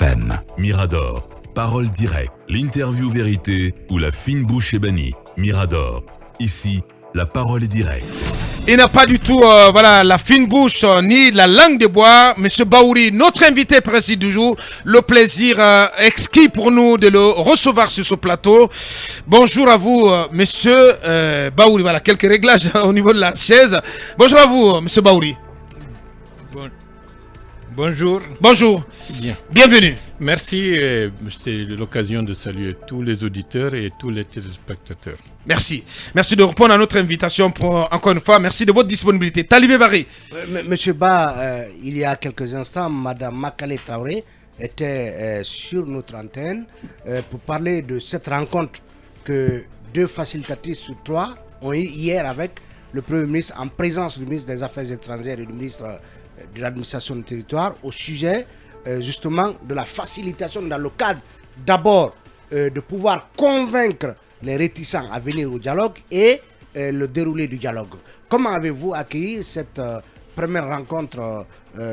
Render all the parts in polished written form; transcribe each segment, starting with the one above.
FM. Mirador, parole directe, l'interview vérité ou la fine bouche ébanie. Mirador, ici, la parole est directe. Il n'a pas du tout la fine bouche ni la langue de bois. Monsieur Baouri, notre invité précis du jour, le plaisir exquis pour nous de le recevoir sur ce plateau. Bonjour à vous, monsieur Baouri. Voilà, quelques réglages au niveau de la chaise. Bonjour à vous, monsieur Baouri. Bonjour. Bonjour. Bien. Bienvenue. Merci. C'est l'occasion de saluer tous les auditeurs et tous les téléspectateurs. Merci. Merci de répondre à notre invitation encore une fois. Merci de votre disponibilité. Talibé Barry. Monsieur Ba, il y a quelques instants, Madame Makale Traoré était sur notre antenne pour parler de cette rencontre que 2 facilitatrices sur 3 ont eu hier avec le Premier ministre en présence du ministre des Affaires étrangères et du ministre de l'administration du territoire au sujet justement de la facilitation dans le cadre d'abord de pouvoir convaincre les réticents à venir au dialogue et le déroulé du dialogue. Comment avez-vous accueilli cette première rencontre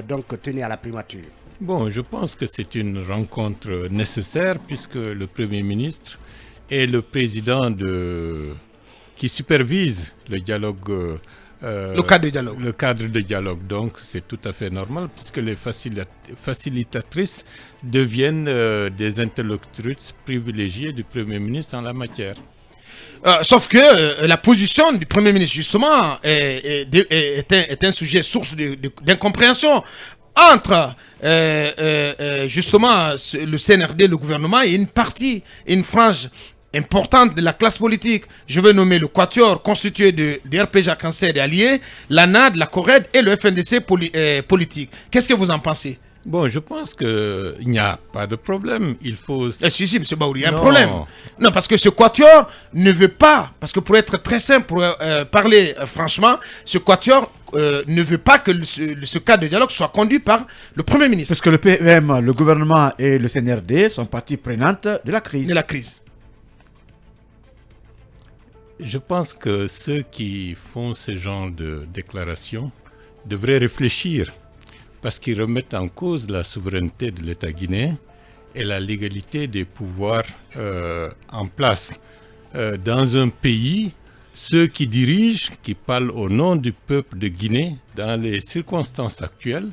donc tenue à la primature? Bon, je pense que c'est une rencontre nécessaire puisque le Premier ministre est le président qui supervise le dialogue. Le cadre de dialogue. Le cadre de dialogue. Donc, c'est tout à fait normal puisque les facilitatrices deviennent des interlocutrices privilégiées du Premier ministre en la matière. Sauf que la position du Premier ministre, justement, est un sujet source d'incompréhension entre justement le CNRD, le gouvernement, et une frange importante de la classe politique. Je veux nommer le Quatuor constitué de RPG Cancer et Alliés, l'ANAD, la CORED et le FNDC politique. Qu'est-ce que vous en pensez? Bon, je pense qu'il n'y a pas de problème. Il faut... Si, M. Baouri, il y a un problème. Non, parce que ce Quatuor ne veut pas, parce que pour être très simple, pour parler franchement, ce Quatuor ne veut pas que ce cadre de dialogue soit conduit par le Premier ministre. Parce que le PM, le gouvernement et le CNRD sont parties prenantes de la crise. De la crise. Je pense que ceux qui font ce genre de déclarations devraient réfléchir parce qu'ils remettent en cause la souveraineté de l'État guinéen et la légalité des pouvoirs en place. Dans un pays, ceux qui dirigent, qui parlent au nom du peuple de Guinée, dans les circonstances actuelles,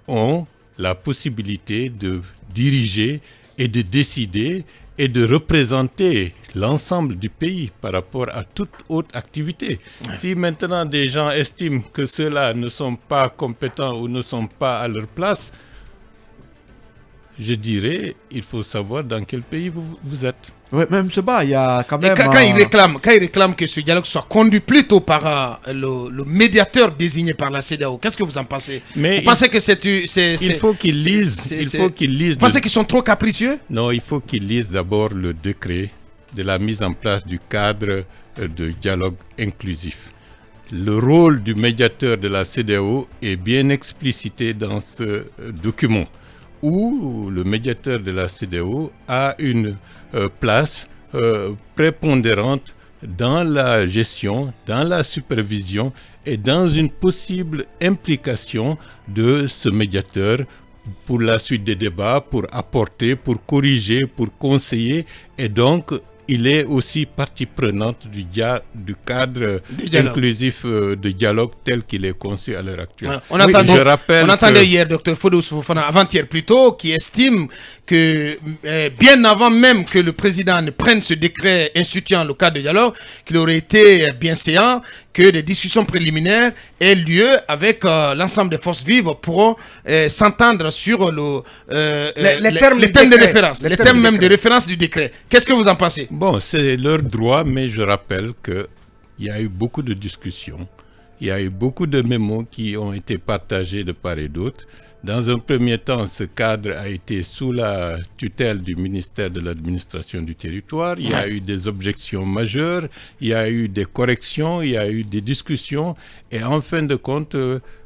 ont la possibilité de diriger et de décider et de représenter l'ensemble du pays par rapport à toute autre activité. Si maintenant des gens estiment que ceux-là ne sont pas compétents ou ne sont pas à leur place, je dirais, il faut savoir dans quel pays vous êtes. Oui, même ce bas, il y a quand même... Quand il réclame que ce dialogue soit conduit plutôt par le médiateur désigné par la CEDEAO, qu'est-ce que vous en pensez? Mais vous pensez que il faut qu'ils lisent. Vous pensez qu'ils sont trop capricieux? Non, il faut qu'ils lisent d'abord le décret de la mise en place du cadre de dialogue inclusif. Le rôle du médiateur de la CEDEAO est bien explicité dans ce document, où le médiateur de la CEDEAO a une place prépondérante dans la gestion, dans la supervision et dans une possible implication de ce médiateur pour la suite des débats, pour apporter, pour corriger, pour conseiller. Et donc, il est aussi partie prenante du cadre inclusif de dialogue tel qu'il est conçu à l'heure actuelle. On entendait hier Dr Fodou Fofana, avant-hier plutôt, qui estime que bien avant même que le président ne prenne ce décret instituant le cadre de dialogue, qu'il aurait été bien séant que des discussions préliminaires aient lieu avec l'ensemble des forces vives pour s'entendre sur les termes de référence, les termes même de référence du décret. Qu'est-ce que vous en pensez? Bon, c'est leur droit, mais je rappelle qu'il y a eu beaucoup de discussions, il y a eu beaucoup de mémos qui ont été partagés de part et d'autre. Dans un premier temps, ce cadre a été sous la tutelle du ministère de l'administration du territoire. Il y a eu des objections majeures, il y a eu des corrections, il y a eu des discussions. Et en fin de compte,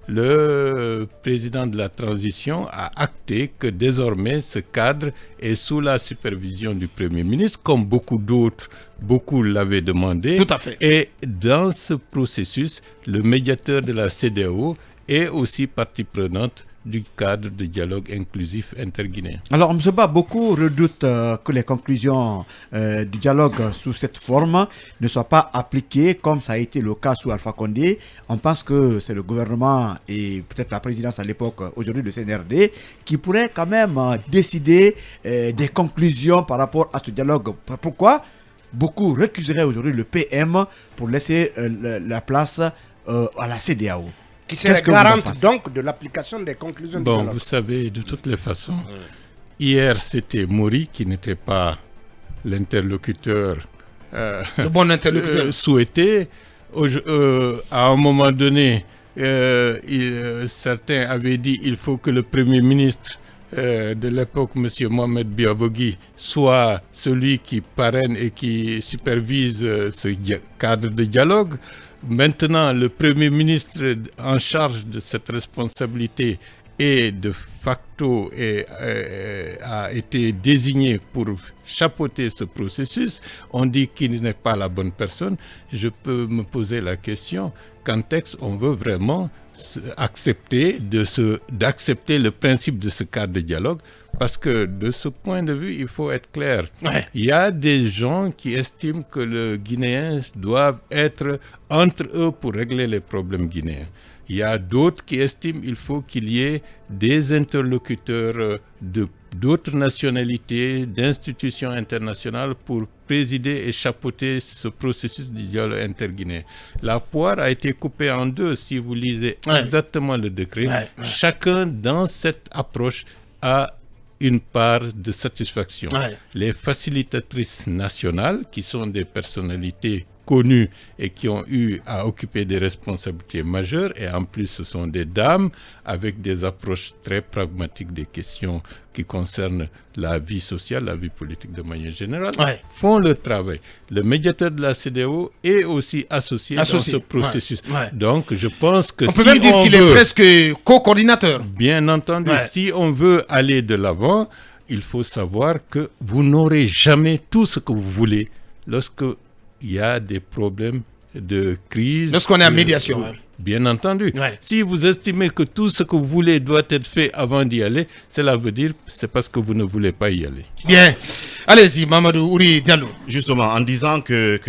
le président de la transition a acté que désormais ce cadre est sous la supervision du Premier ministre, comme beaucoup d'autres, beaucoup l'avaient demandé. Tout à fait. Et dans ce processus, le médiateur de la CEDEAO est aussi partie prenante du cadre de dialogue inclusif interguinéen. Alors, M. Ba, beaucoup redoutent que les conclusions du dialogue sous cette forme ne soient pas appliquées comme ça a été le cas sous Alpha Condé. On pense que c'est le gouvernement et peut-être la présidence à l'époque, aujourd'hui le CNRD, qui pourrait quand même décider des conclusions par rapport à ce dialogue. Pourquoi beaucoup récuseraient aujourd'hui le PM pour laisser la place à la CEDEAO? Qui serait garante donc de l'application des conclusions du dialogue. Vous savez, de toutes les façons, hier c'était Mori qui n'était pas l'interlocuteur, le bon interlocuteur souhaité. À un moment donné, certains avaient dit qu'il faut que le Premier ministre de l'époque, M. Mohamed Biavogui, soit celui qui parraine et qui supervise ce cadre de dialogue. Maintenant, le Premier ministre en charge de cette responsabilité est de facto a été désigné pour chapeauter ce processus. On dit qu'il n'est pas la bonne personne. Je peux me poser la question, quand est-ce qu'on veut vraiment d'accepter le principe de ce cadre de dialogue, parce que de ce point de vue, il faut être clair. Ouais. Il y a des gens qui estiment que les Guinéens doivent être entre eux pour régler les problèmes guinéens. Il y a d'autres qui estiment qu'il faut qu'il y ait des interlocuteurs d'autres nationalités, d'institutions internationales pour présider et chapeauter ce processus de dialogue interguinéen. La poire a été coupée en deux, si vous lisez exactement le décret. Chacun dans cette approche a une part de satisfaction. Les facilitatrices nationales, qui sont des personnalités connues et qui ont eu à occuper des responsabilités majeures, et en plus ce sont des dames avec des approches très pragmatiques des questions qui concernent la vie sociale, la vie politique de manière générale, font le travail. Le médiateur de la CEDEAO est aussi associé dans ce processus. Donc je pense que on peut même dire qu'il est presque co-coordinateur. Bien entendu, si on veut aller de l'avant, il faut savoir que vous n'aurez jamais tout ce que vous voulez lorsque il y a des problèmes de crise. Lorsqu'on est en médiation. Bien entendu. Si vous estimez que tout ce que vous voulez doit être fait avant d'y aller, cela veut dire que c'est parce que vous ne voulez pas y aller. Bien. Allez-y, Mamadou Ouri Diallo. Justement, en disant que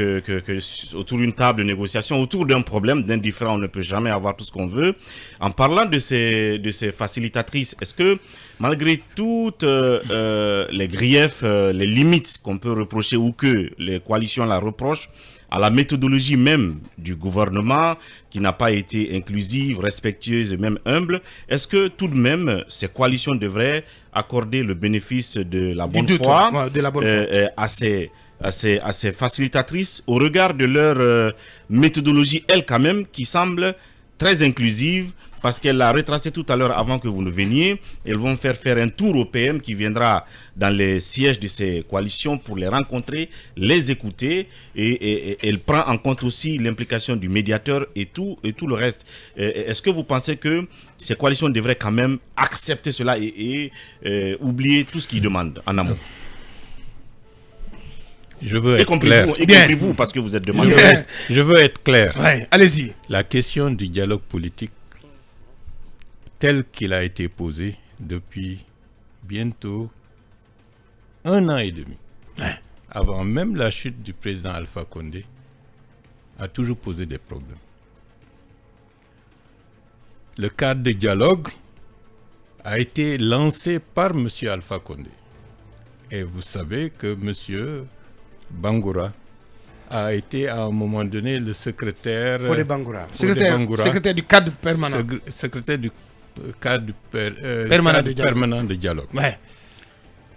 autour d'une table de négociation, autour d'un problème, d'un différend, on ne peut jamais avoir tout ce qu'on veut. En parlant de ces facilitatrices, est-ce que malgré toutes les griefs, les limites qu'on peut reprocher ou que les coalitions la reprochent, à la méthodologie même du gouvernement qui n'a pas été inclusive, respectueuse et même humble, est-ce que tout de même ces coalitions devraient accorder le bénéfice de la bonne foi à ces facilitatrices au regard de leur méthodologie, elle quand même, qui semble très inclusive, parce qu'elle l'a retracé tout à l'heure avant que vous ne veniez. Elles vont faire un tour au PM qui viendra dans les sièges de ces coalitions pour les rencontrer, les écouter, et elle prend en compte aussi l'implication du médiateur et tout le reste. Est-ce que vous pensez que ces coalitions devraient quand même accepter cela et oublier tout ce qu'ils demandent en amont? Je veux être clair. Y compris vous, parce que vous êtes demandeur. Je veux être clair. Allez-y. La question du dialogue politique, tel qu'il a été posé depuis bientôt 1 an et demi, avant même la chute du président Alpha Condé, a toujours posé des problèmes. Le cadre de dialogue a été lancé par M. Alpha Condé. Et vous savez que M. Bangoura a été à un moment donné le secrétaire... Fodé Bangoura. Secrétaire du cadre permanent. Secrétaire du cadre permanent de dialogue.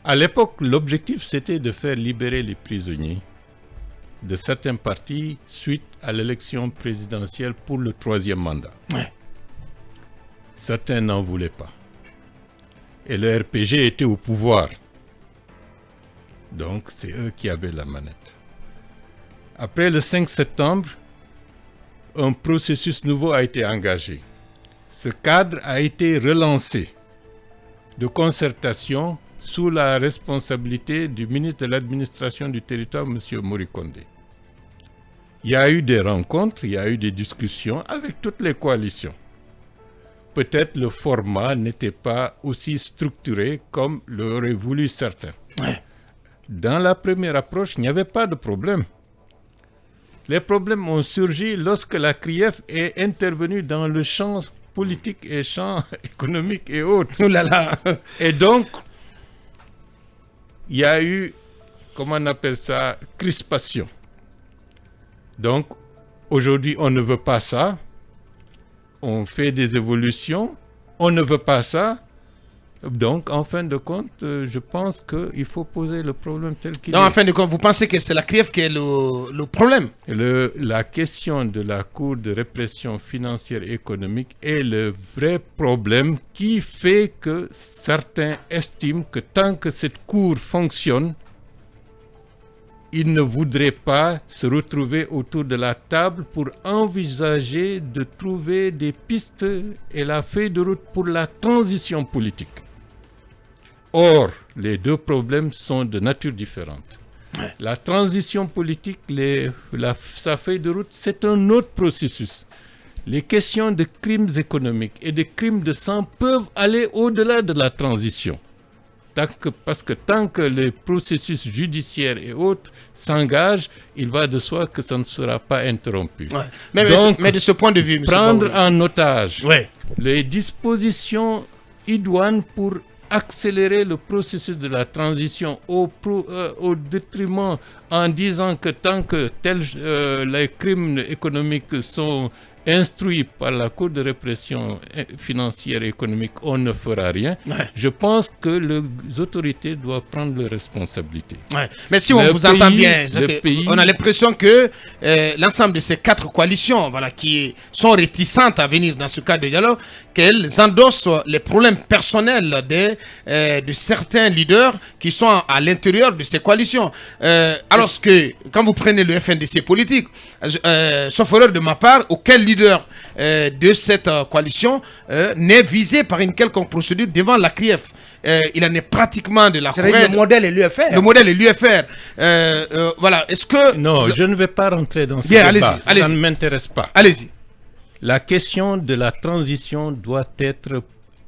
À l'époque, l'objectif c'était de faire libérer les prisonniers de certains partis suite à l'élection présidentielle pour le 3e mandat. Certains n'en voulaient pas. Et le RPG était au pouvoir. Donc c'est eux qui avaient la manette. Après le 5 septembre, un processus nouveau a été engagé. Ce cadre a été relancé de concertation sous la responsabilité du ministre de l'administration du territoire, M. Mori Condé. Il y a eu des rencontres, il y a eu des discussions avec toutes les coalitions. peut-être le format n'était pas aussi structuré comme l'auraient voulu certains. Ouais. Dans la première approche, il n'y avait pas de problème. Les problèmes ont surgi lorsque la CRIEF est intervenue dans le champ politique et champ économique et autres. Oh là là. Et donc, il y a eu, comment on appelle ça, crispation. Donc, aujourd'hui, on ne veut pas ça. On fait des évolutions. On ne veut pas ça. Donc, en fin de compte, je pense qu'il faut poser le problème tel qu'il est. En fin de compte, vous pensez que c'est la CRIEF qui est le problème? La question de la Cour de répression financière et économique est le vrai problème qui fait que certains estiment que tant que cette Cour fonctionne, ils ne voudraient pas se retrouver autour de la table pour envisager de trouver des pistes et la feuille de route pour la transition politique. Or, les deux problèmes sont de nature différente. Ouais. La transition politique, sa feuille de route, c'est un autre processus. Les questions de crimes économiques et de crimes de sang peuvent aller au-delà de la transition. Parce que tant que les processus judiciaires et autres s'engagent, il va de soi que ça ne sera pas interrompu. Ouais. Mais de ce point de vue, prendre en otage les dispositions idoines pour accélérer le processus de la transition au détriment en disant que tant que les crimes économiques sont instruits par la Cour de répression financière et économique, on ne fera rien. Ouais. Je pense que les autorités doivent prendre leurs responsabilités. Ouais. Mais si on vous entend bien, on a l'impression que l'ensemble de ces 4 coalitions qui sont réticentes à venir dans ce cadre de dialogue, qu'elles endossent les problèmes personnels de certains leaders qui sont à l'intérieur de ces coalitions. Alors que, quand vous prenez le FNDC politique, sauf erreur de ma part, auquel leader de cette coalition n'est visé par une quelconque procédure devant la CRIEF. Il en est pratiquement de la Corée. Le modèle est l'UFR. Le modèle est l'UFR. Voilà. Est-ce que... Non, je ne vais pas rentrer dans ce débat. Ça ne m'intéresse pas. Allez-y. La question de la transition doit être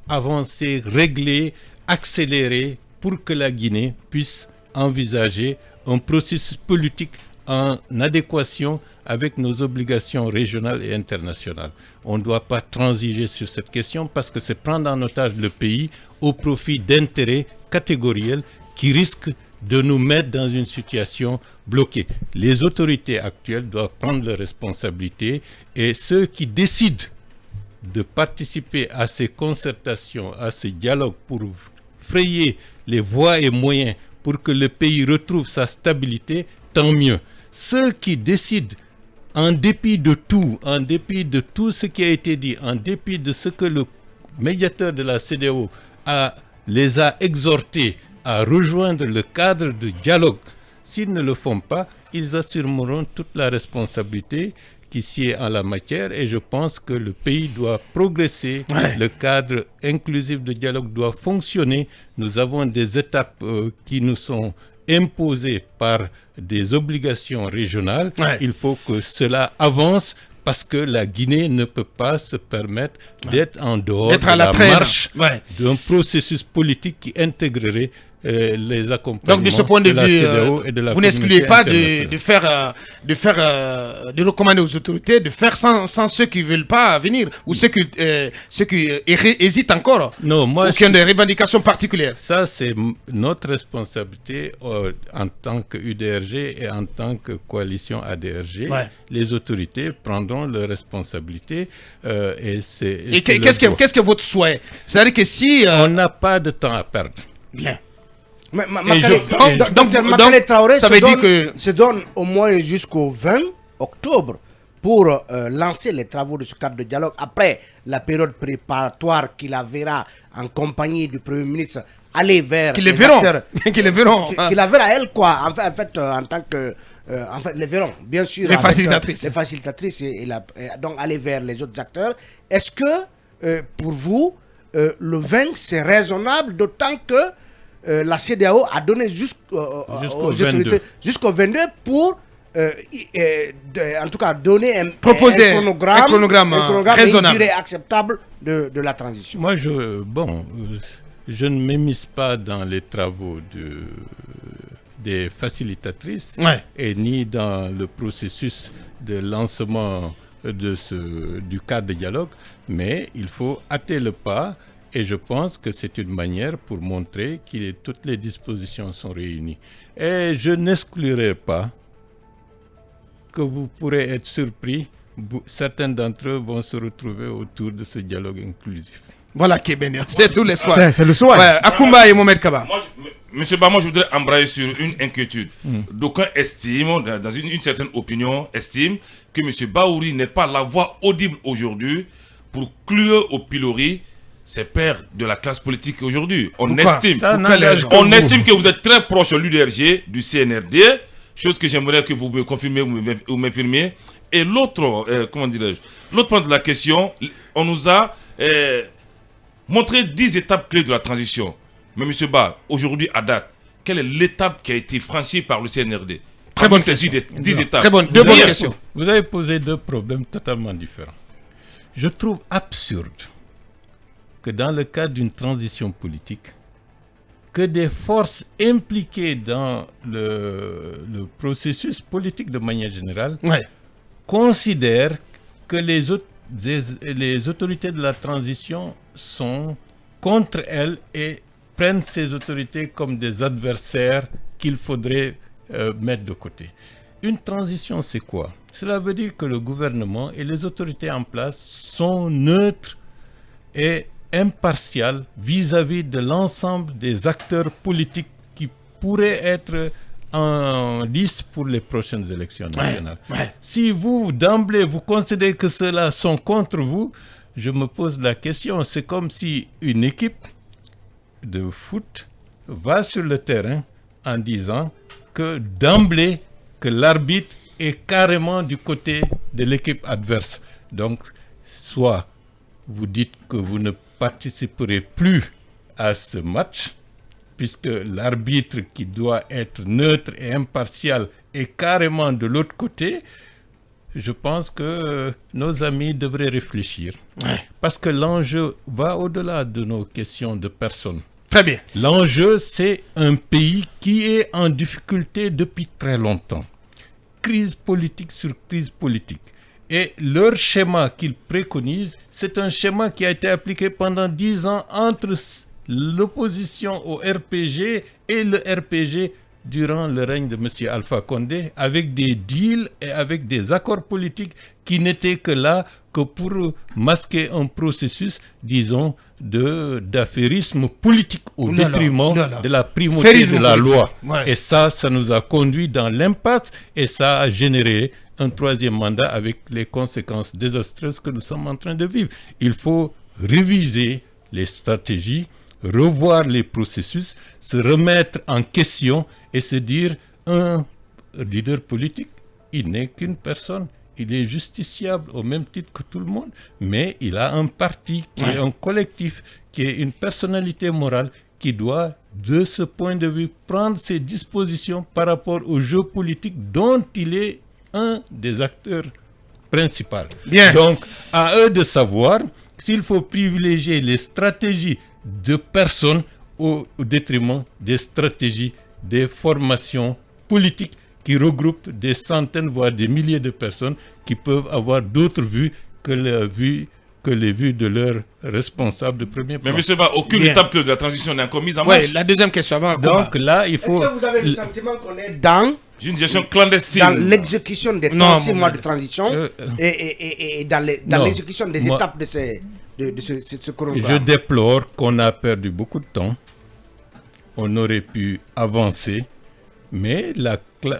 avancée, réglée, accélérée pour que la Guinée puisse envisager un processus politique en adéquation avec nos obligations régionales et internationales. On ne doit pas transiger sur cette question parce que c'est prendre en otage le pays au profit d'intérêts catégoriels qui risquent de nous mettre dans une situation bloquée. Les autorités actuelles doivent prendre leurs responsabilités et ceux qui décident de participer à ces concertations, à ces dialogues pour frayer les voies et moyens pour que le pays retrouve sa stabilité, tant mieux. Ceux qui décident en dépit de tout ce qui a été dit, en dépit de ce que le médiateur de la CEDEAO les a exhortés à rejoindre le cadre de dialogue, s'ils ne le font pas, ils assumeront toute la responsabilité qui sied en la matière et je pense que le pays doit progresser, le cadre inclusif de dialogue doit fonctionner. Nous avons des étapes qui nous sont imposées par des obligations régionales. Il faut que cela avance parce que la Guinée ne peut pas se permettre d'être en dehors de la marche d'un processus politique qui intégrerait les accompagnements. Donc de ce point de vue, vous n'excluez pas de recommander aux autorités de faire sans ceux qui ne veulent pas venir ou ceux qui hésitent encore, non, moi, ou qui ont des revendications particulières. Ça, c'est notre responsabilité en tant que UDRG et en tant que coalition ADRG. Les autorités prendront leurs responsabilités. Qu'est-ce que votre souhait? C'est-à-dire que si... On n'a pas de temps à perdre. Bien. Donc, Traoré se donne au moins jusqu'au 20 octobre pour lancer les travaux de ce cadre de dialogue après la période préparatoire qu'il la verra en compagnie du Premier ministre aller vers les acteurs. Qu'il la verra elle quoi en fait en tant que les verront bien sûr les facilitatrices et donc aller vers les autres acteurs. Est-ce que pour vous le 20 c'est raisonnable d'autant que la CEDEAO a donné jusqu'au 22 pour en tout cas donner un chronogramme et raisonnable. une durée acceptable de la transition. Moi, je ne m'immisce pas dans les travaux des facilitatrices et ni dans le processus de lancement du cadre de dialogue, mais il faut hâter le pas et je pense que c'est une manière pour montrer que toutes les dispositions sont réunies. Et je n'exclurai pas que vous pourrez être surpris, certains d'entre eux vont se retrouver autour de ce dialogue inclusif. Voilà qui est béni, c'est tout l'espoir. C'est le soir. Ouais, Akoumba et Mohamed Kaba. Monsieur Ba, moi je voudrais embrayer sur une inquiétude. D'aucuns estiment, dans une certaine opinion, estiment que monsieur Bahouri n'est pas la voix audible aujourd'hui pour clouer au pilori ses pairs de la classe politique aujourd'hui. On estime que vous êtes très proche de l'UDRG, du CNRD, chose que j'aimerais que vous me confirmiez ou m'infirmiez. Et l'autre, l'autre point de la question, on nous a montré 10 étapes clés de la transition. Mais monsieur Ba, aujourd'hui à date, quelle est l'étape qui a été franchie par le CNRD? Très bonne question. 10 étapes. Très bonne, deux bonnes questions. Vous avez posé deux problèmes totalement différents. Je trouve absurde que dans le cadre d'une transition politique, que des forces impliquées dans le processus politique de manière générale considèrent que les autorités de la transition sont contre elles et prennent ces autorités comme des adversaires qu'il faudrait mettre de côté. Une transition, c'est quoi? Cela veut dire que le gouvernement et les autorités en place sont neutres et impartial vis-à-vis de l'ensemble des acteurs politiques qui pourraient être en lice pour les prochaines élections nationales. Si vous, d'emblée, vous considérez que ceux-là sont contre vous, je me pose la question. C'est comme si une équipe de foot va sur le terrain en disant que d'emblée, que l'arbitre est carrément du côté de l'équipe adverse. Donc, soit vous dites que vous ne participerez plus à ce match, puisque l'arbitre qui doit être neutre et impartial est carrément de l'autre côté. Je pense que nos amis devraient réfléchir. Parce que l'enjeu va au-delà de nos questions de personnes. Très bien. L'enjeu, c'est un pays qui est en difficulté depuis très longtemps. Crise politique sur crise politique. Et leur schéma qu'ils préconisent, c'est un schéma qui a été appliqué pendant 10 ans entre l'opposition au RPG et le RPG durant le règne de M. Alpha Condé, avec des deals et avec des accords politiques qui n'étaient que là que pour masquer un processus, disons, d'affairisme politique au détriment de la primauté de la loi. Et ça nous a conduit dans l'impasse et ça a généré un troisième mandat avec les conséquences désastreuses que nous sommes en train de vivre. Il faut réviser les stratégies, revoir les processus, se remettre en question et se dire un leader politique, il n'est qu'une personne. Il est justiciable au même titre que tout le monde, mais il a un parti qui est un collectif, qui est une personnalité morale qui doit, de ce point de vue, prendre ses dispositions par rapport au jeu politique dont il est un des acteurs principaux. Donc, à eux de savoir s'il faut privilégier les stratégies de personnes au détriment des stratégies des formations politiques qui regroupent des centaines, voire des milliers de personnes qui peuvent avoir d'autres vues que les vues de leurs responsables de premier plan. Mais monsieur Ba, aucune étape de la transition n'est encore mise en marche. La deuxième question avant. Donc là, il faut... Est-ce que vous avez le sentiment qu'on est dans une gestion clandestine dans l'exécution des 36 mois de transition et dans l'exécution des étapes de ce chronogramme? Je déplore qu'on a perdu beaucoup de temps. On aurait pu avancer, mais la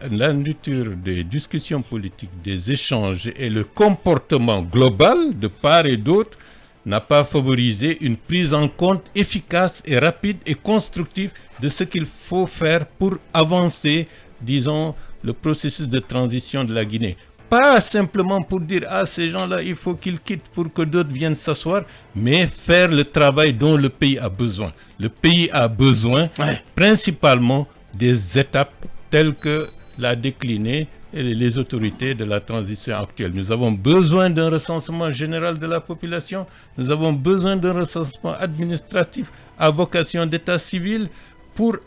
nature des discussions politiques, des échanges et le comportement global de part et d'autre n'a pas favorisé une prise en compte efficace et rapide et constructive de ce qu'il faut faire pour avancer, disons, le processus de transition de la Guinée. Pas simplement pour dire, ces gens-là, il faut qu'ils quittent pour que d'autres viennent s'asseoir, mais faire le travail dont le pays a besoin. Le pays a besoin principalement des étapes telles que l'a décliné les autorités de la transition actuelle. Nous avons besoin d'un recensement général de la population, nous avons besoin d'un recensement administratif à vocation d'état civil pour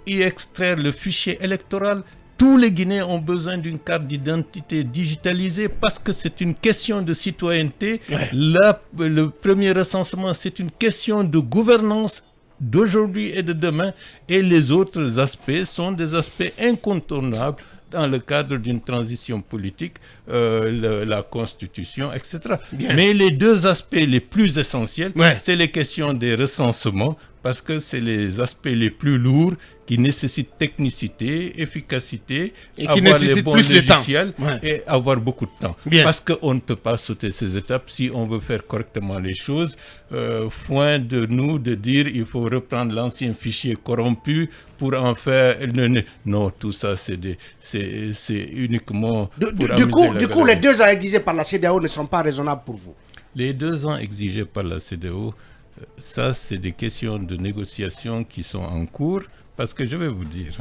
y extraire le fichier électoral. Tous les Guinéens ont besoin d'une carte d'identité digitalisée parce que c'est une question de citoyenneté. Le premier recensement, c'est une question de gouvernance d'aujourd'hui et de demain. Et les autres aspects sont des aspects incontournables dans le cadre d'une transition politique, la constitution, etc. Bien. Mais les deux aspects les plus essentiels, c'est les questions des recensements, parce que c'est les aspects les plus lourds qui nécessitent technicité, efficacité, et qui nécessitent plus de temps. Et avoir beaucoup de temps. Bien. Parce qu'on ne peut pas sauter ces étapes si on veut faire correctement les choses. Foin de nous de dire il faut reprendre l'ancien fichier corrompu pour en faire... Non, tout ça c'est uniquement... Du coup, les 2 ans exigés par la CEDEAO ne sont pas raisonnables pour vous? Les 2 ans exigés par la CEDEAO, ça c'est des questions de négociation qui sont en cours. Parce que je vais vous dire,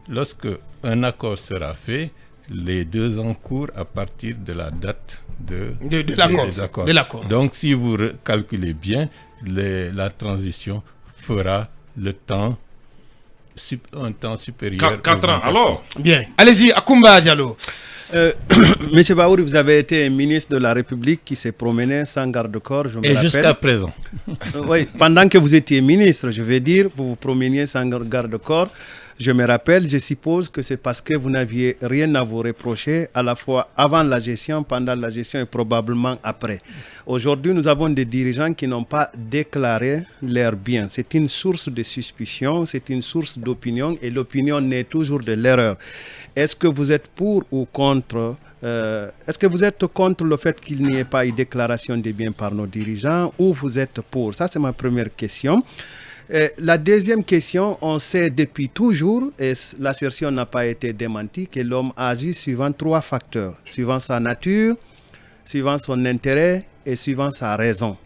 lorsque un accord sera fait, les 2 ans courent à partir de la date de l'accord. Donc si vous calculez bien, la transition fera un temps supérieur. 4 ans, alors? Bien. Allez-y, Akoumba Diallo. Monsieur Baouri, vous avez été ministre de la République qui s'est promené sans garde-corps, je me rappelle. Et jusqu'à présent. Oui, pendant que vous étiez ministre, je vais dire, vous vous promeniez sans garde-corps. Je me rappelle, je suppose que c'est parce que vous n'aviez rien à vous reprocher, à la fois avant la gestion, pendant la gestion et probablement après. Aujourd'hui, nous avons des dirigeants qui n'ont pas déclaré leurs biens. C'est une source de suspicion, c'est une source d'opinion et l'opinion naît toujours de l'erreur. Est-ce que vous êtes pour ou contre est-ce que vous êtes contre le fait qu'il n'y ait pas eu déclaration des biens par nos dirigeants ou vous êtes pour? Ça, c'est ma première question. La deuxième question, on sait depuis toujours, et l'assertion n'a pas été démentie, que l'homme agit suivant 3 facteurs, suivant sa nature, suivant son intérêt et suivant sa raison.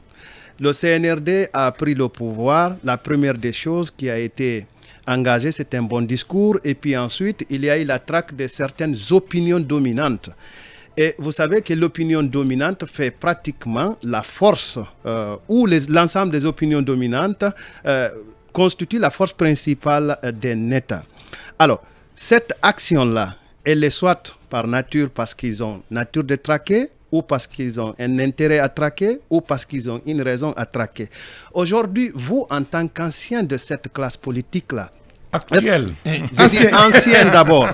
Le CNRD a pris le pouvoir. La première des choses qui a été engagée, c'est un bon discours, et puis ensuite, il y a eu la traque de certaines opinions dominantes. Et vous savez que l'opinion dominante fait pratiquement la force, ou l'ensemble des opinions dominantes constitue la force principale d'un État. Alors, cette action-là, elle est soit par nature parce qu'ils ont nature de traquer, ou parce qu'ils ont un intérêt à traquer, ou parce qu'ils ont une raison à traquer. Aujourd'hui, vous, en tant qu'ancien de cette classe politique-là, actuel. Ancien d'abord.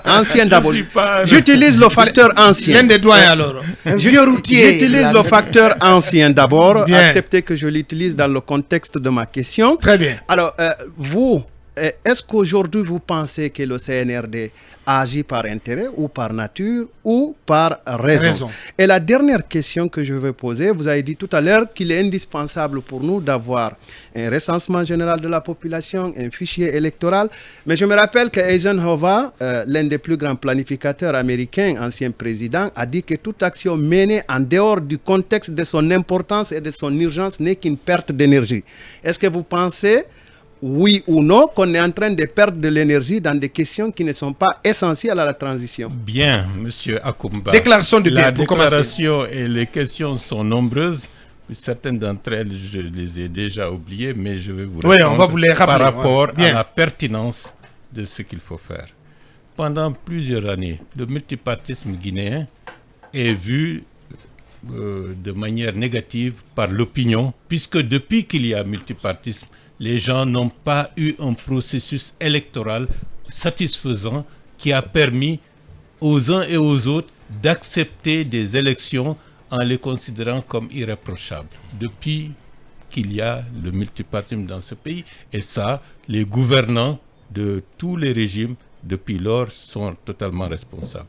J'utilise le facteur ancien. L'un des doigts alors. J'utilise le facteur ancien d'abord. Acceptez que je l'utilise dans le contexte de ma question. Très bien. Alors, vous, est-ce qu'aujourd'hui vous pensez que le CNRD agit par intérêt ou par nature ou par raison? Et la dernière question que je vais poser, vous avez dit tout à l'heure qu'il est indispensable pour nous d'avoir un recensement général de la population, un fichier électoral. Mais je me rappelle que Eisenhower, l'un des plus grands planificateurs américains, ancien président, a dit que toute action menée en dehors du contexte de son importance et de son urgence n'est qu'une perte d'énergie. Est-ce que vous pensez, oui ou non, qu'on est en train de perdre de l'énergie dans des questions qui ne sont pas essentielles à la transition? Bien, monsieur Akoumba. Déclaration de biens, la déclaration et les questions sont nombreuses. Certaines d'entre elles, je les ai déjà oubliées, mais je vais vous répondre on va vous les rappeler, par rapport à la pertinence de ce qu'il faut faire. Pendant plusieurs années, le multipartisme guinéen est vu de manière négative par l'opinion, puisque depuis qu'il y a multipartisme, les gens n'ont pas eu un processus électoral satisfaisant qui a permis aux uns et aux autres d'accepter des élections en les considérant comme irréprochables. Depuis qu'il y a le multipartisme dans ce pays, et ça, les gouvernants de tous les régimes depuis lors sont totalement responsables.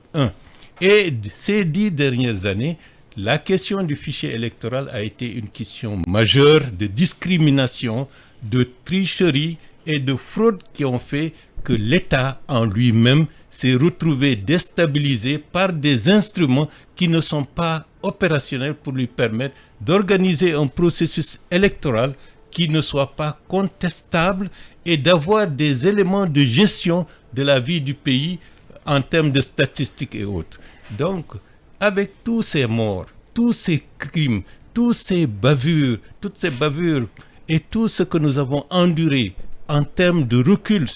Et ces 10 dernières années, la question du fichier électoral a été une question majeure de discrimination, de tricherie et de fraude qui ont fait que l'État en lui-même s'est retrouvé déstabilisé par des instruments qui ne sont pas opérationnels pour lui permettre d'organiser un processus électoral qui ne soit pas contestable et d'avoir des éléments de gestion de la vie du pays en termes de statistiques et autres. Donc, avec tous ces morts, tous ces crimes, toutes ces bavures et tout ce que nous avons enduré en termes de recul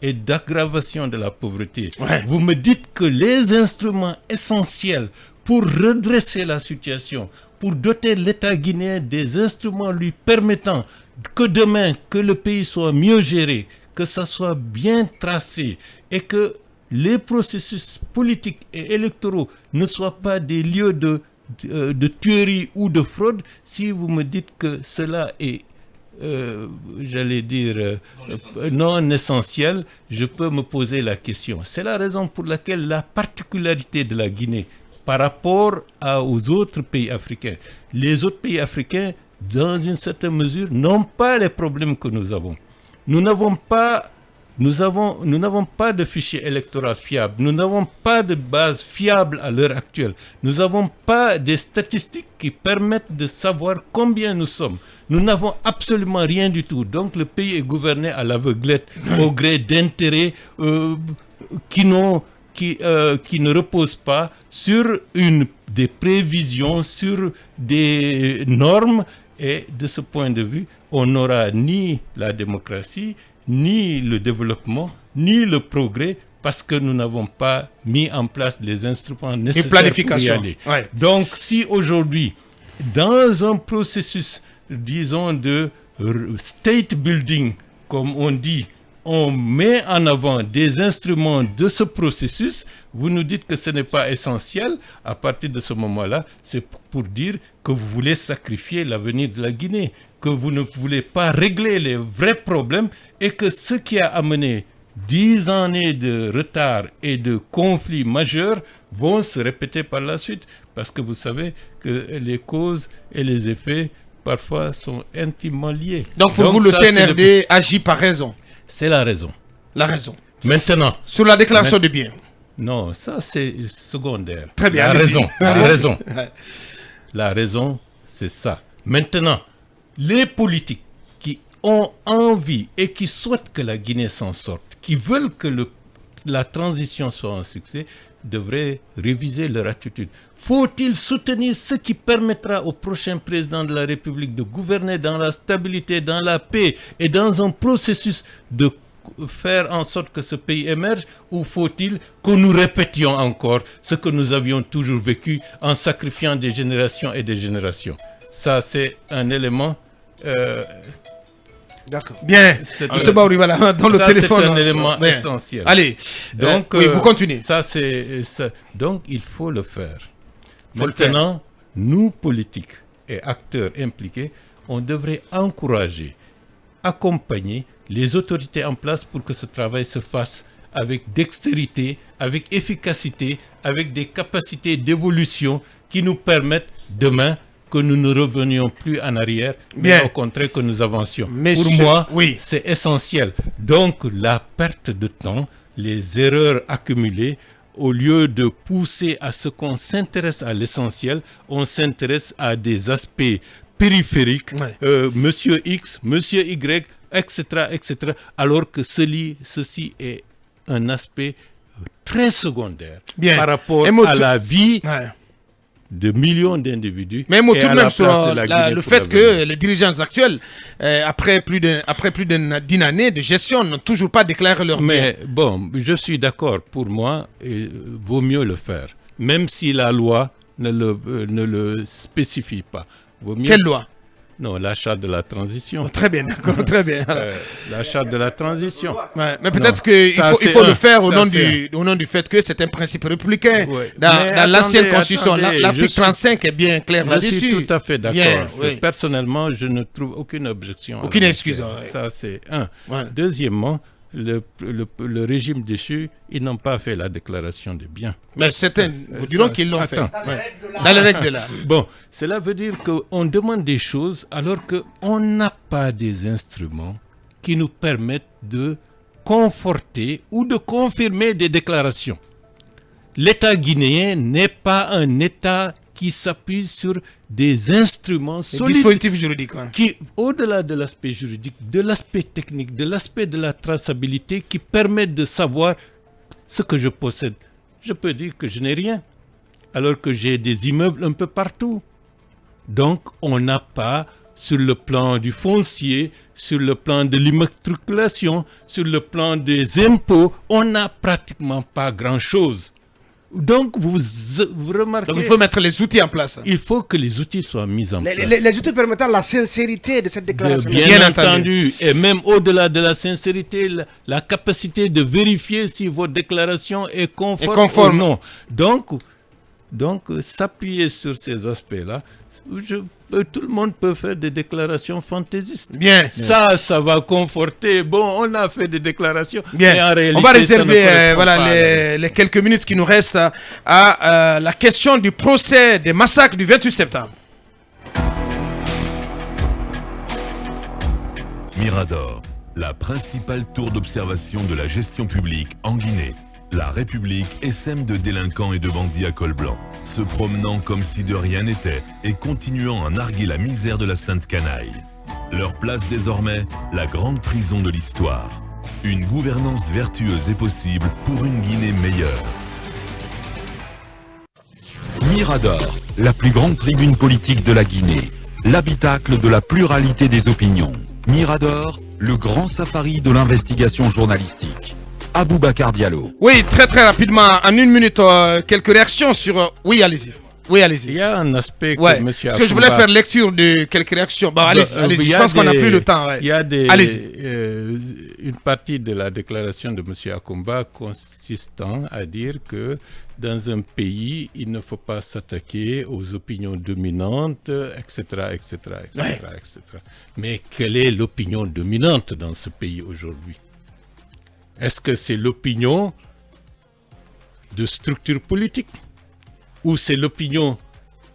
et d'aggravation de la pauvreté, vous me dites que les instruments essentiels pour redresser la situation, pour doter l'État guinéen des instruments lui permettant que demain, que le pays soit mieux géré, que ça soit bien tracé et que les processus politiques et électoraux ne soient pas des lieux de tuerie ou de fraude, si vous me dites que cela est, non essentiel, je peux me poser la question. C'est la raison pour laquelle la particularité de la Guinée par rapport aux autres pays africains, les autres pays africains, dans une certaine mesure, n'ont pas les problèmes que nous avons. Nous n'avons pas de fichier électoral fiable. Nous n'avons pas de base fiable à l'heure actuelle. Nous n'avons pas des statistiques qui permettent de savoir combien nous sommes. Nous n'avons absolument rien du tout. Donc le pays est gouverné à l'aveuglette, au gré d'intérêts qui ne reposent pas sur des prévisions, sur des normes. Et de ce point de vue, on n'aura ni la démocratie, ni le développement, ni le progrès, parce que nous n'avons pas mis en place les instruments nécessaires pour y aller. Ouais. Donc, si aujourd'hui, dans un processus, disons, de state building, comme on dit, on met en avant des instruments de ce processus, vous nous dites que ce n'est pas essentiel, à partir de ce moment-là, c'est pour dire que vous voulez sacrifier l'avenir de la Guinée, que vous ne voulez pas régler les vrais problèmes et que ce qui a amené 10 années de retard et de conflits majeurs vont se répéter par la suite, parce que vous savez que les causes et les effets parfois sont intimement liés. Donc pour vous, le CNRD agit par raison. C'est la raison. La raison. Maintenant. Sur la déclaration de biens. Non, ça c'est secondaire. Très bien. La raison. La Allez-y. raison. La raison, c'est ça. Maintenant, les politiques qui ont envie et qui souhaitent que la Guinée s'en sorte, qui veulent que la transition soit un succès, devraient réviser leur attitude. Faut-il soutenir ce qui permettra au prochain président de la République de gouverner dans la stabilité, dans la paix et dans un processus de faire en sorte que ce pays émerge, ou faut-il que nous répétions encore ce que nous avions toujours vécu en sacrifiant des générations et des générations? Ça, c'est un élément... D'accord. Bien. M. Baouri, voilà, dans le téléphone. C'est un élément essentiel. Allez, donc, oui, vous continuez. Ça. Donc, il faut le faire. Maintenant, nous, politiques et acteurs impliqués, on devrait encourager, accompagner les autorités en place pour que ce travail se fasse avec dextérité, avec efficacité, avec des capacités d'évolution qui nous permettent demain que nous ne revenions plus en arrière, mais au contraire que nous avancions. Pour moi, c'est essentiel. Donc, la perte de temps, les erreurs accumulées, au lieu de pousser à ce qu'on s'intéresse à l'essentiel, on s'intéresse à des aspects périphériques, Monsieur X, Monsieur Y, etc., etc., alors que ceci est un aspect très secondaire par rapport à la vie de millions d'individus. Mais tout de même sur le fait que les dirigeants actuels, après plus d'une année de gestion, n'ont toujours pas déclaré leur bien. Mais bon, je suis d'accord. Pour moi, il vaut mieux le faire, même si la loi ne le spécifie pas. Quelle loi? Non, la charte de la transition. Oh, très bien, d'accord, très bien. La charte de la transition. Ouais, mais peut-être qu'il faut le faire au nom du fait que c'est un principe républicain. Ouais. Dans l'ancienne constitution, l'article 35 est bien clair là-dessus. Je suis tout à fait d'accord. Personnellement, je ne trouve aucune objection. Aucune excuse. Ça, c'est un. Ouais. Deuxièmement, le régime déchu, ils n'ont pas fait la déclaration de biens. Mais certains vous diront qu'ils l'ont fait. Dans les règles de l'art. Bon, cela veut dire qu'on demande des choses alors qu'on n'a pas des instruments qui nous permettent de conforter ou de confirmer des déclarations. L'État guinéen n'est pas un État qui s'appuie sur des instruments solides, dispositifs juridiques, qui, au-delà de l'aspect juridique, de l'aspect technique, de l'aspect de la traçabilité, qui permettent de savoir ce que je possède. Je peux dire que je n'ai rien. alors que j'ai des immeubles un peu partout. Donc, on n'a pas, sur le plan du foncier, sur le plan de l'immatriculation, sur le plan des impôts, on n'a pratiquement pas grand-chose. Donc, vous remarquez... Donc, il faut mettre les outils en place. Il faut que les outils soient mis en place. Les outils permettant la sincérité de cette déclaration. Bien entendu. Et même au-delà de la sincérité, la capacité de vérifier si votre déclaration est conforme ou non. Donc, s'appuyer sur ces aspects-là, tout le monde peut faire des déclarations fantaisistes. Bien. Ça va conforter. Bon, on a fait des déclarations. Bien. Mais en réalité, on va réserver les quelques minutes qui nous restent à la question du procès des massacres du 28 septembre. Mirador, la principale tour d'observation de la gestion publique en Guinée. La République essaime de délinquants et de bandits à col blanc, se promenant comme si de rien n'était et continuant à narguer la misère de la sainte canaille. Leur place désormais, la grande prison de l'histoire. Une gouvernance vertueuse est possible pour une Guinée meilleure. Mirador, la plus grande tribune politique de la Guinée, l'habitacle de la pluralité des opinions. Mirador, le grand safari de l'investigation journalistique. Aboubacar Diallo. Oui, très rapidement, en une minute, quelques réactions sur... Oui, allez-y. Il y a un aspect que M. Parce que je voulais faire lecture de quelques réactions. Bon, allez-y. Je pense qu'on n'a plus le temps. Ouais. Il y a une partie de la déclaration de M. Akumba consistant à dire que dans un pays, il ne faut pas s'attaquer aux opinions dominantes, etc. Mais quelle est l'opinion dominante dans ce pays aujourd'hui? Est-ce que c'est l'opinion de structures politiques? Ou c'est l'opinion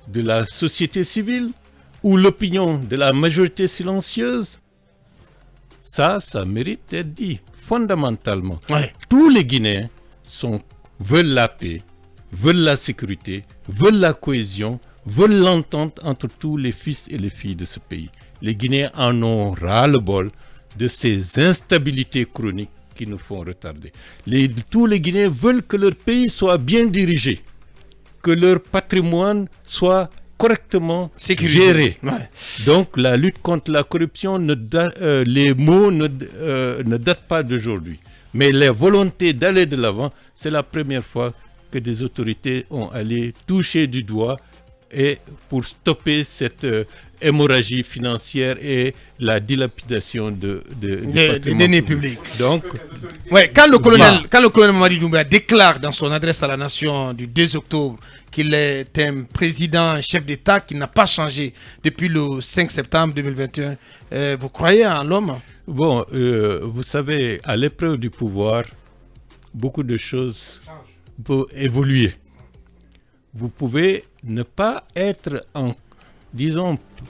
de la société civile? Ou l'opinion de la majorité silencieuse? Ça mérite d'être dit, fondamentalement. Ouais. Tous les Guinéens veulent la paix, veulent la sécurité, veulent la cohésion, veulent l'entente entre tous les fils et les filles de ce pays. Les Guinéens en ont ras-le-bol de ces instabilités chroniques qui nous font retarder. Tous les Guinéens veulent que leur pays soit bien dirigé, que leur patrimoine soit correctement géré. Ouais. Donc la lutte contre la corruption, les mots ne datent pas d'aujourd'hui. Mais la volonté d'aller de l'avant, c'est la première fois que des autorités ont allé toucher du doigt et pour stopper cette hémorragie financière et la dilapidation des deniers publics. Donc, quand le colonel Mamadi Doumbouya déclare dans son adresse à la nation du 2 octobre qu'il est un président, un chef d'État qui n'a pas changé depuis le 5 septembre 2021, vous croyez en l'homme? Bon, vous savez, à l'épreuve du pouvoir, beaucoup de choses peuvent évoluer. Vous pouvez ne pas être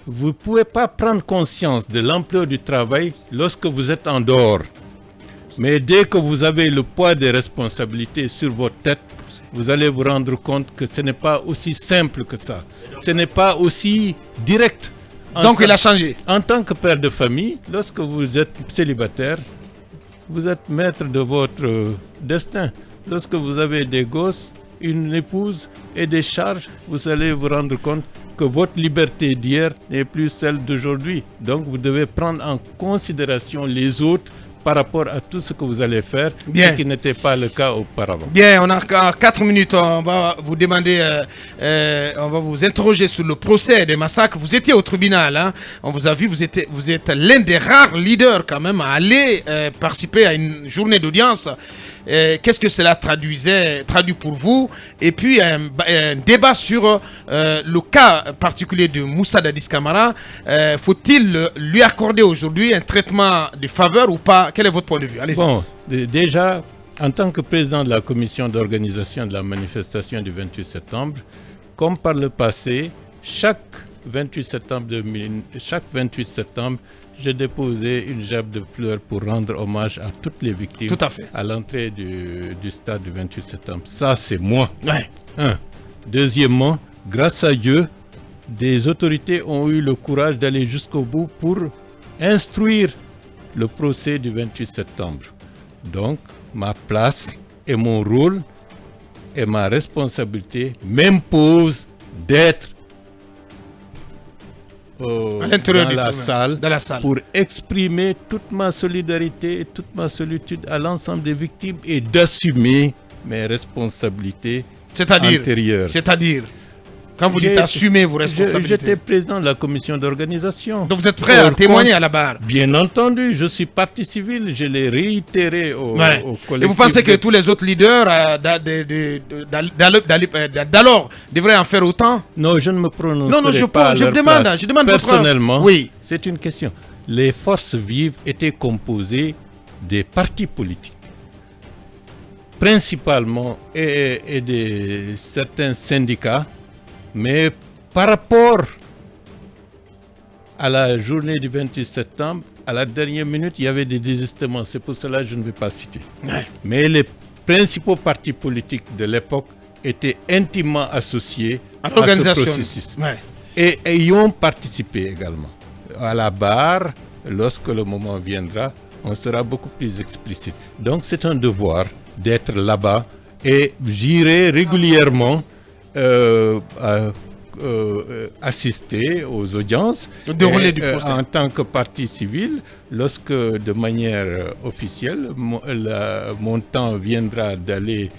vous ne pouvez pas prendre conscience de l'ampleur du travail lorsque vous êtes en dehors. Mais dès que vous avez le poids des responsabilités sur votre tête, vous allez vous rendre compte que ce n'est pas aussi simple que ça. Ce n'est pas aussi direct. Donc il a changé. En tant que père de famille, lorsque vous êtes célibataire, vous êtes maître de votre destin. Lorsque vous avez des gosses, une épouse et des charges, vous allez vous rendre compte que votre liberté d'hier n'est plus celle d'aujourd'hui. Donc vous devez prendre en considération les autres par rapport à tout ce que vous allez faire, ce qui n'était pas le cas auparavant. Bien, on a 4 minutes, on va vous demander, on va vous interroger sur le procès des massacres. Vous étiez au tribunal, hein? On vous a vu, vous êtes l'un des rares leaders quand même à aller participer à une journée d'audience. Qu'est-ce que cela traduit pour vous? Et puis un débat sur le cas particulier de Moussa Dadis Camara. Faut-il lui accorder aujourd'hui un traitement de faveur ou pas? Quel est votre point de vue? Allez-y. Bon, déjà, en tant que président de la commission d'organisation de la manifestation du 28 septembre, comme par le passé, chaque 28 septembre, j'ai déposé une gerbe de fleurs pour rendre hommage à toutes les victimes. Tout à fait. À l'entrée du stade du 28 septembre. Ça, c'est moi. Ouais. Deuxièmement, grâce à Dieu, des autorités ont eu le courage d'aller jusqu'au bout pour instruire le procès du 28 septembre. Donc, ma place et mon rôle et ma responsabilité m'imposent d'être à l'intérieur dans la salle pour pour exprimer toute ma solidarité et toute ma solitude à l'ensemble des victimes et d'assumer mes responsabilités antérieures. C'est-à-dire, quand vous dites assumer vos responsabilités. J'étais président de la commission d'organisation. Donc vous êtes prêt à témoigner à la barre? Bien entendu, je suis partie civile, je l'ai réitéré au collectif. Et vous pensez que tous les autres leaders d'alors devraient en faire autant? Non, je ne me prononce pas. Non, je demande personnellement. Oui. C'est une question. Les forces vives étaient composées des partis politiques, principalement et de certains syndicats. Mais par rapport à la journée du 28 septembre, à la dernière minute, il y avait des désistements. C'est pour cela que je ne vais pas citer. Ouais. Mais les principaux partis politiques de l'époque étaient intimement associés à ce processus. Ouais. Et y ont participé également. À la barre, lorsque le moment viendra, on sera beaucoup plus explicite. Donc c'est un devoir d'être là-bas et j'irai régulièrement assister aux audiences en tant que partie civile. Lorsque de manière officielle mon temps viendra d'aller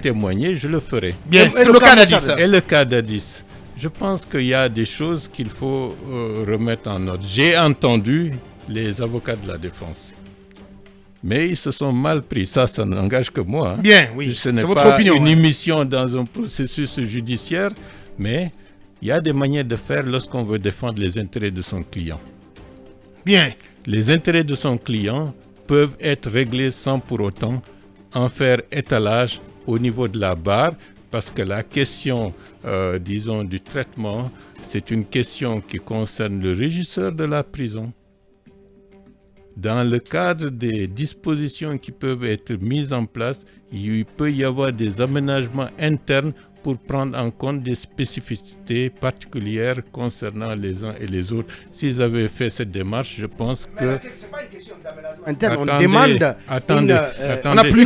témoigner, je le ferai. Bien, c'est le cas d'Addis. Et le cas d'Addis, je pense qu'il y a des choses qu'il faut remettre en ordre. J'ai entendu les avocats de la défense. Mais ils se sont mal pris. Ça n'engage que moi. Hein. Bien, oui. Ce n'est pas une émission dans un processus judiciaire, mais il y a des manières de faire lorsqu'on veut défendre les intérêts de son client. Bien. Les intérêts de son client peuvent être réglés sans pour autant en faire étalage au niveau de la barre, parce que la question, disons, du traitement, c'est une question qui concerne le régisseur de la prison. Dans le cadre des dispositions qui peuvent être mises en place, il peut y avoir des aménagements internes pour prendre en compte des spécificités particulières concernant les uns et les autres. S'ils avaient fait cette démarche, je pense que... C'est pas une question d'aménagement interne, on demande... On n'a plus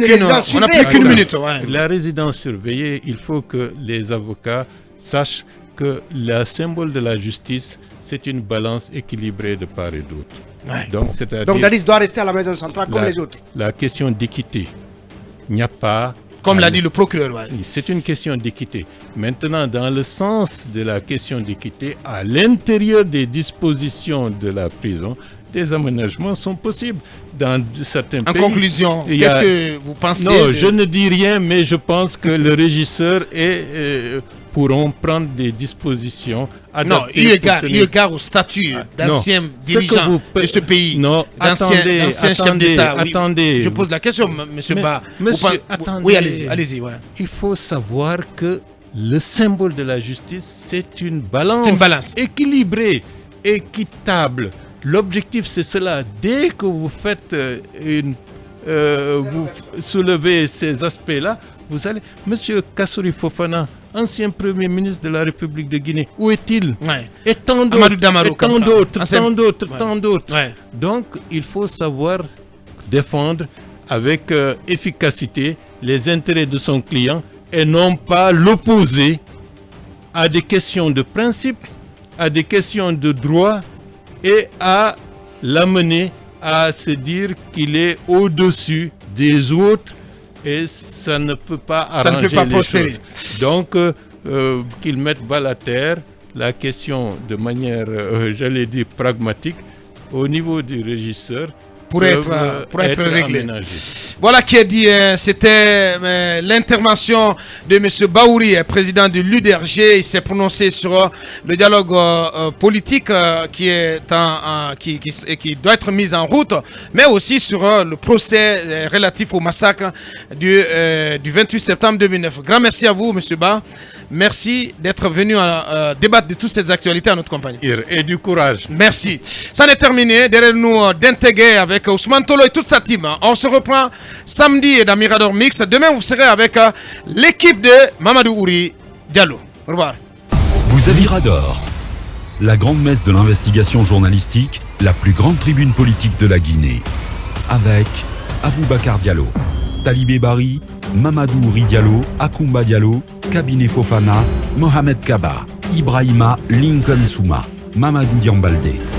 qu'une minute. Ouais. La résidence surveillée, il faut que les avocats sachent que le symbole de la justice, c'est une balance équilibrée de part et d'autre. Ouais. Donc Addis doit rester à la maison centrale comme les autres. La question d'équité, il n'y a pas... Comme l'a dit le procureur. Ouais. C'est une question d'équité. Maintenant, dans le sens de la question d'équité, à l'intérieur des dispositions de la prison, des aménagements sont possibles. Dans certains pays... En conclusion, qu'est-ce que vous pensez? Non, je ne dis rien, mais je pense que le régisseur pourront prendre des dispositions adaptées. Non, eu égard au statut d'ancien dirigeant de ce pays, d'ancien chef d'État. Attendez. Je pose la question, M. Ba. Attendez. Oui, allez-y. Ouais. Il faut savoir que le symbole de la justice, c'est une balance équilibrée, équitable. L'objectif, c'est cela. Dès que vous faites vous soulevez ces aspects-là, vous allez... Monsieur Kassory Fofana, ancien Premier ministre de la République de Guinée, où est-il? Ouais. Et tant d'autres. Ouais. Donc, il faut savoir défendre avec efficacité les intérêts de son client et non pas l'opposer à des questions de principe, à des questions de droit et à l'amener à se dire qu'il est au-dessus des autres et ça ne peut pas arranger les choses. Donc, qu'ils mettent balle à terre, la question de manière, j'allais dire, pragmatique, au niveau du régisseur, pour être réglé. Aménagé. Voilà qui est dit, c'était l'intervention de M. Baouri, président de l'UDRG. Il s'est prononcé sur le dialogue politique qui doit être mis en route, mais aussi sur le procès relatif au massacre du 28 septembre 2009. Grand merci à vous, M. Ba. Merci d'être venu débattre de toutes ces actualités à notre compagnie. Et du courage. Merci. Ça n'est terminé. Derrière nous, d'intégrer avec Ousmane Tolo et toute sa team. On se reprend samedi dans Mirador Mix. Demain, vous serez avec l'équipe de Mamadou Ouri Diallo. Au revoir. Vous avez Mirador, la grande messe de l'investigation journalistique, la plus grande tribune politique de la Guinée. Avec Aboubacar Diallo, Talibé Bari, Mamadou Ouri Diallo, Akoumba Diallo, Kabinet Fofana, Mohamed Kaba, Ibrahima Lincoln Souma, Mamadou Diambalde.